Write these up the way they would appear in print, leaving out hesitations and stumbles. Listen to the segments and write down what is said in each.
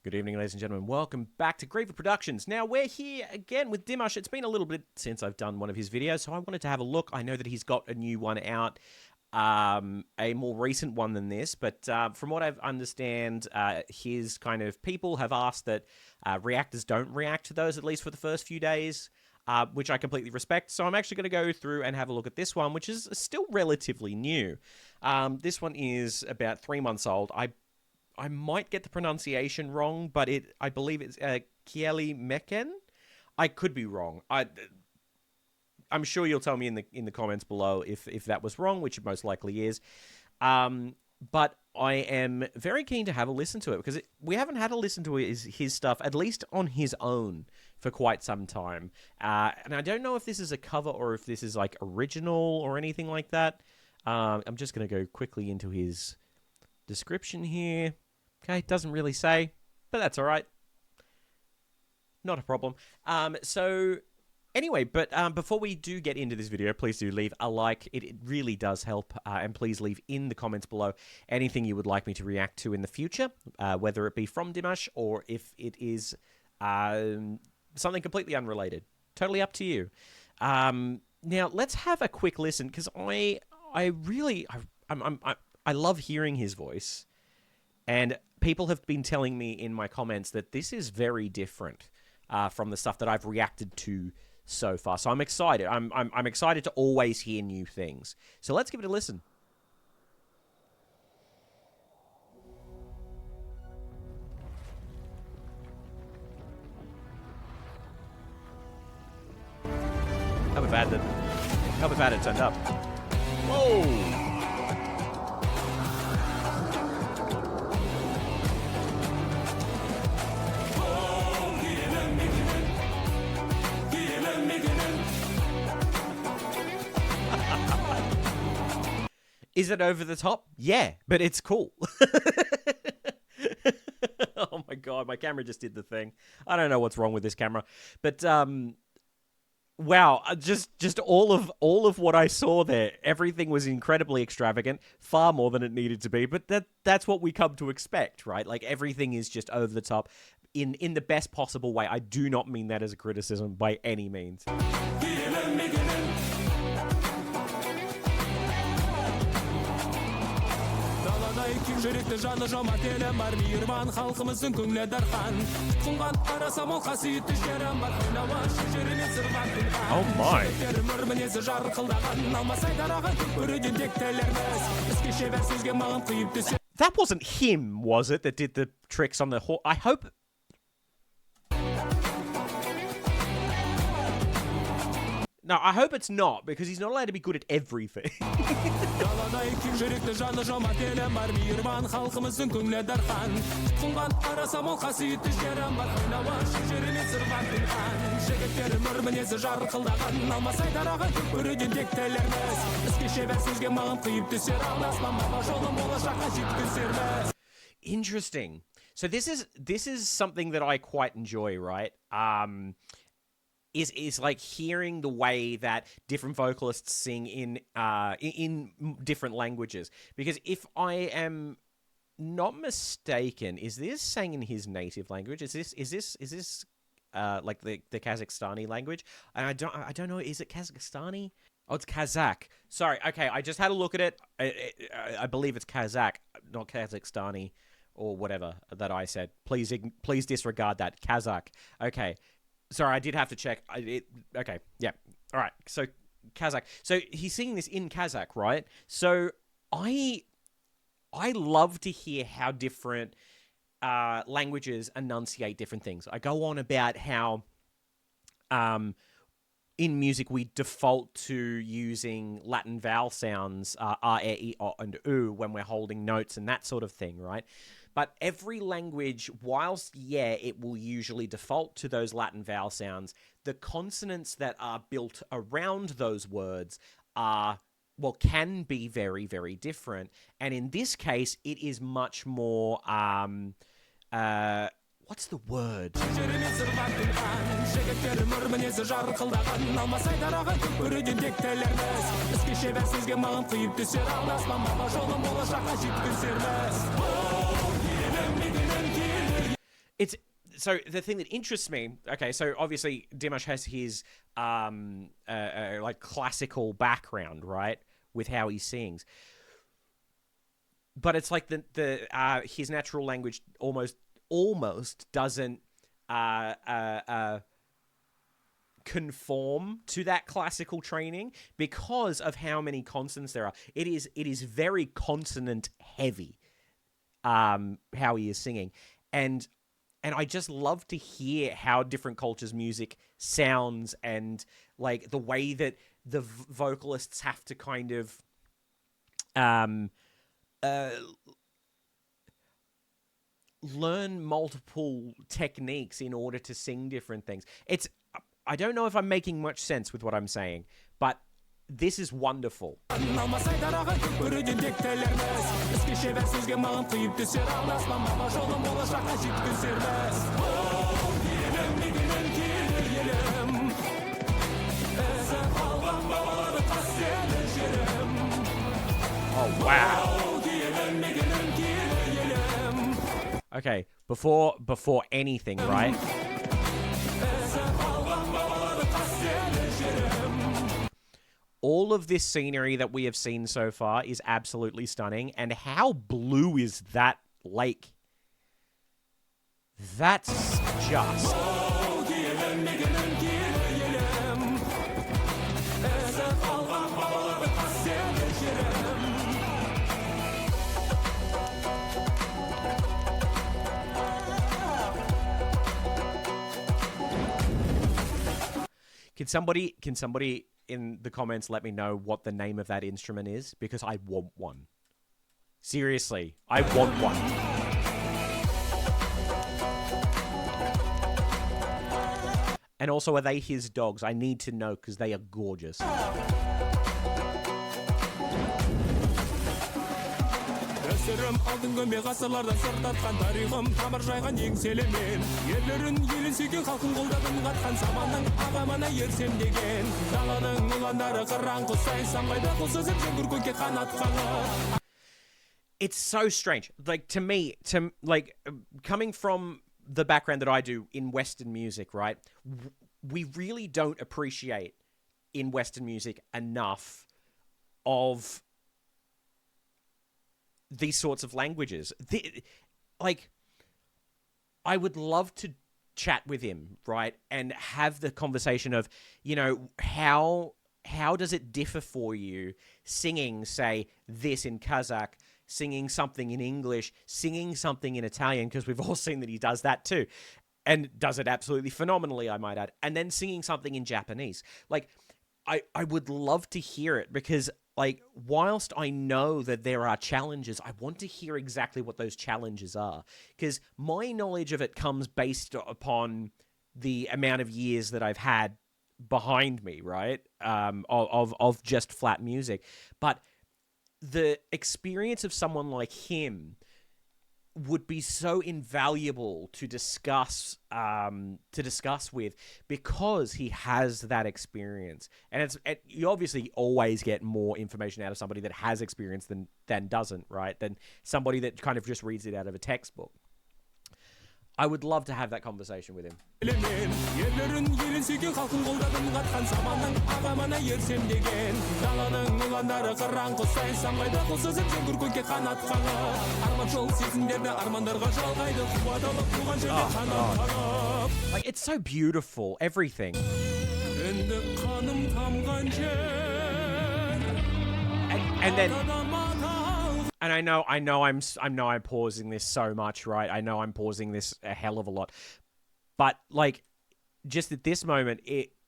Good evening, ladies and gentlemen. Welcome back to Griever Productions. Now, we're here again with Dimash. It's been a little bit since I've done one of his videos, so I wanted to have a look. I know that he's got a new one out, a more recent one than this, but from what I understand, his kind of people have asked that reactors don't react to those, at least for the first few days, which I completely respect. So I'm actually going to go through and have a look at this one, which is still relatively new. This one is about 3 months old. I might get the pronunciation wrong, but I believe it's Kiele Meken. I could be wrong. I'm sure you'll tell me in the comments below if that was wrong, which it most likely is. But I am very keen to have a listen to it because we haven't had a listen to his stuff, at least on his own, for quite some time. And I don't know if this is a cover or if this is like original or anything like that. I'm just going to go quickly into his description here. Okay, doesn't really say, but that's all right. Not a problem. So anyway, but before we do get into this video, please do leave a like. It really does help. And please leave in the comments below anything you would like me to react to in the future, whether it be from Dimash or if it is something completely unrelated. Totally up to you. Now, let's have a quick listen because I love hearing his voice. And people have been telling me in my comments that this is very different from the stuff that I've reacted to so far. So I'm excited. I'm excited to always hear new things. So let's give it a listen. How bad it turned up. Whoa! Is it over the top? Yeah, but it's cool. Oh my god, my camera just did the thing. I don't know what's wrong with this camera. But wow, just all of what I saw there, everything was incredibly extravagant, far more than it needed to be, but that's what we come to expect, right? Like everything is just over the top in the best possible way. I do not mean that as a criticism by any means. Oh my. That wasn't him, was it, that did the tricks on the horse? I hope... No, I hope it's not, because he's not allowed to be good at everything. Interesting. So this is something that I quite enjoy, right? Is like hearing the way that different vocalists sing in different languages. Because if I am not mistaken, is this sang in his native language? Is this like the Kazakhstani language? And I don't know. Is it Kazakhstani? Oh, it's Kazakh. Sorry. Okay, I just had a look at it. I believe it's Kazakh, not Kazakhstani or whatever that I said. Please disregard that. Kazakh. Okay. Sorry, I did have to check. Okay, yeah. All right, so Kazakh. So he's singing this in Kazakh, right? So I love to hear how different languages enunciate different things. I go on about how in music we default to using Latin vowel sounds, R, E, O, and U when we're holding notes and that sort of thing, right? But every language, whilst, yeah, it will usually default to those Latin vowel sounds, the consonants that are built around those words can be very, very different. And in this case, it is much more, what's the word? it's so the thing that interests me. Okay, so obviously Dimash has his like classical background, right, with how he sings. But it's like the his natural language almost doesn't conform to that classical training because of how many consonants there are. It is very consonant heavy. How he is singing, and I just love to hear how different cultures' music sounds, and like the way that the vocalists have to kind of learn multiple techniques in order to sing different things. I don't know if I'm making much sense with what I'm saying, but this is wonderful. Oh, wow. Okay, before anything, right? All of this scenery that we have seen so far is absolutely stunning. And how blue is that lake? That's just... Can somebody in the comments let me know what the name of that instrument is? Because I want one. Seriously, I want one. And also, are they his dogs? I need to know because they are gorgeous. It's so strange. Like, to me, coming from the background that I do in Western music, right? We really don't appreciate in Western music enough of these sorts of languages. I would love to chat with him, right, and have the conversation of, you know, how does it differ for you singing, say, this in Kazakh, singing something in English, singing something in Italian, because we've all seen that he does that too, and does it absolutely phenomenally, I might add, and then singing something in Japanese. Like, I would love to hear it, because, like, whilst I know that there are challenges, I want to hear exactly what those challenges are, because my knowledge of it comes based upon the amount of years that I've had behind me, right, of just flat music. But the experience of someone like him would be so invaluable to discuss with, because he has that experience. And you obviously always get more information out of somebody that has experience than doesn't, right? Than somebody that kind of just reads it out of a textbook. I would love to have that conversation with him. Oh, like, it's so beautiful, everything. And then, and I know I'm pausing this so much, right? I know I'm pausing this a hell of a lot. But, like, just at this moment,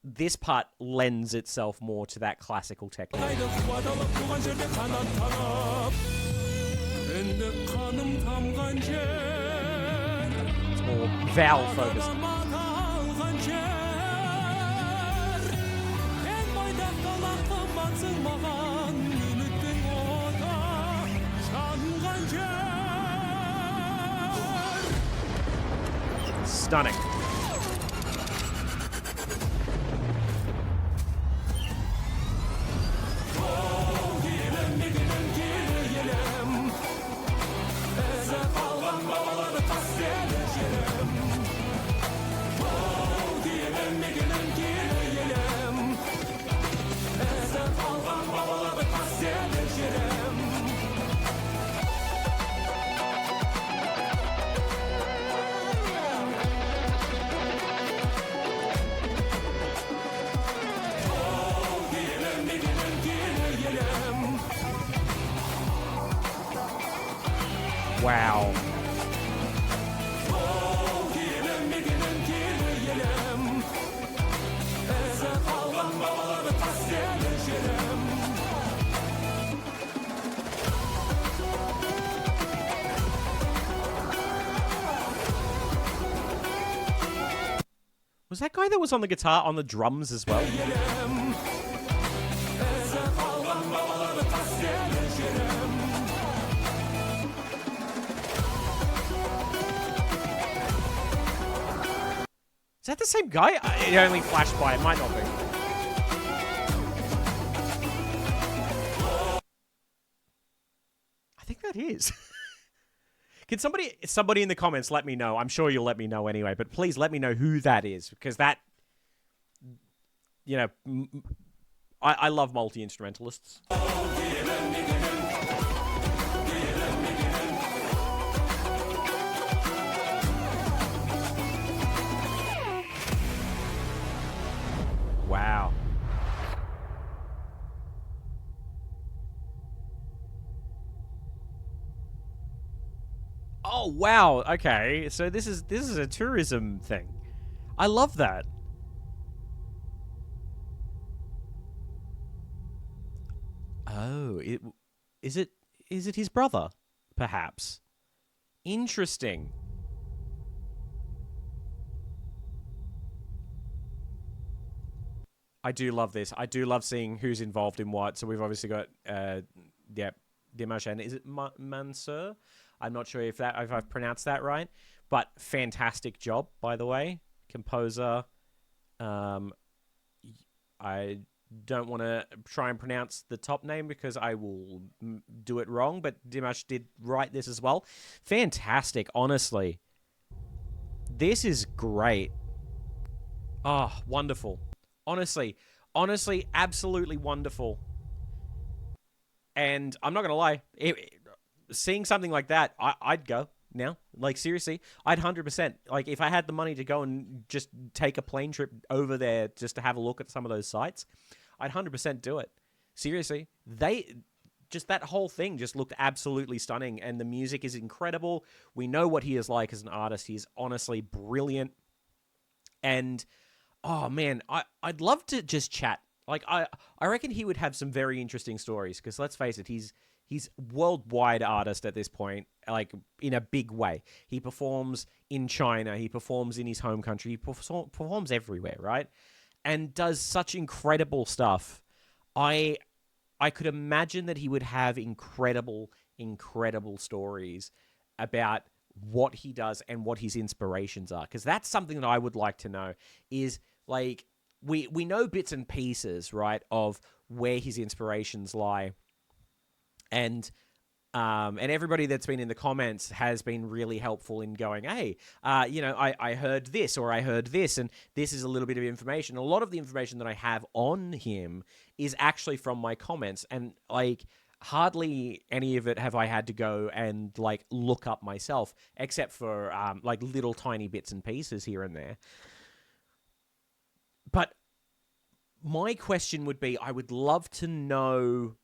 this part lends itself more to that classical technique. It's more vowel focused. Stunning. Wow. Was that guy that was on the guitar on the drums as well? Is that the same guy? It only flashed by. It might not be. I think that is. Can somebody in the comments let me know? I'm sure you'll let me know anyway, but please let me know who that is, because that, you know, I love multi-instrumentalists. Wow. Oh wow. Okay. So this is a tourism thing. I love that. Oh, is it his brother? Perhaps. Interesting. I do love this. I do love seeing who's involved in what. So we've obviously got, Dimash, and is it Mansur? I'm not sure if I've pronounced that right, but fantastic job, by the way, composer. I don't want to try and pronounce the top name because I will do it wrong, but Dimash did write this as well. Fantastic, honestly. This is great. Oh, wonderful. Honestly, absolutely wonderful. And I'm not going to lie, seeing something like that, I'd go now. Like, seriously, I'd 100%. Like, if I had the money to go and just take a plane trip over there just to have a look at some of those sites, I'd 100% do it. Seriously, that whole thing just looked absolutely stunning, and the music is incredible. We know what he is like as an artist. He is honestly brilliant. And, oh, man, I'd love to just chat. Like, I reckon he would have some very interesting stories, because let's face it, he's worldwide artist at this point, like, in a big way. He performs in China. He performs in his home country. He performs everywhere, right? And does such incredible stuff. I could imagine that he would have incredible stories about what he does and what his inspirations are, because that's something that I would like to know. Is, like, we know bits and pieces, right, of where his inspirations lie, and everybody that's been in the comments has been really helpful in going, hey, I heard this, or I heard this, and this is a little bit of information. A lot of the information that I have on him is actually from my comments, and, like, hardly any of it have I had to go and, like, look up myself, except for, like, little tiny bits and pieces here and there. But my question would be, I would love to know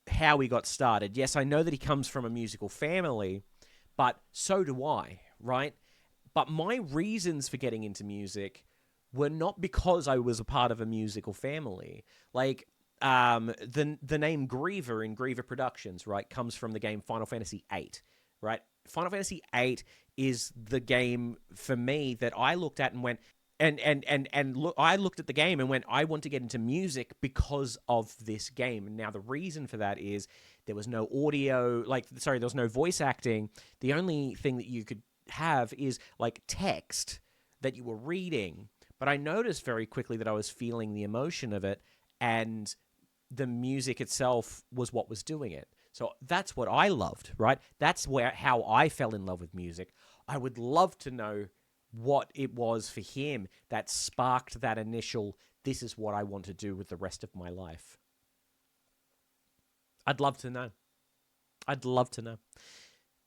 how he got started. Yes, I know that he comes from a musical family, but so do I, right? But my reasons for getting into music were not because I was a part of a musical family. Like, the name Griever in Griever Productions, right, comes from the game Final Fantasy VIII, right? Final Fantasy VIII is the game for me that I looked at and went, and look, I looked at the game and went, I want to get into music because of this game. And now the reason for that is there was no audio, there was no voice acting. The only thing that you could have is, like, text that you were reading. But I noticed very quickly that I was feeling the emotion of it, and the music itself was what was doing it. So that's what I loved, right? That's how I fell in love with music. I would love to know what it was for him that sparked that initial, this is what I want to do with the rest of my life. I'd love to know.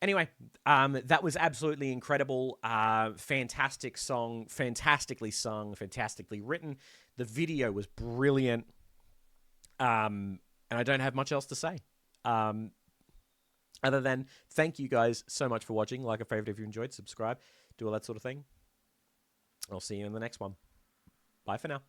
Anyway, that was absolutely incredible. Fantastic song, fantastically sung, fantastically written. The video was brilliant. And I don't have much else to say. Other than, thank you guys so much for watching. Like a favorite if you enjoyed, subscribe, do all that sort of thing. I'll see you in the next one. Bye for now.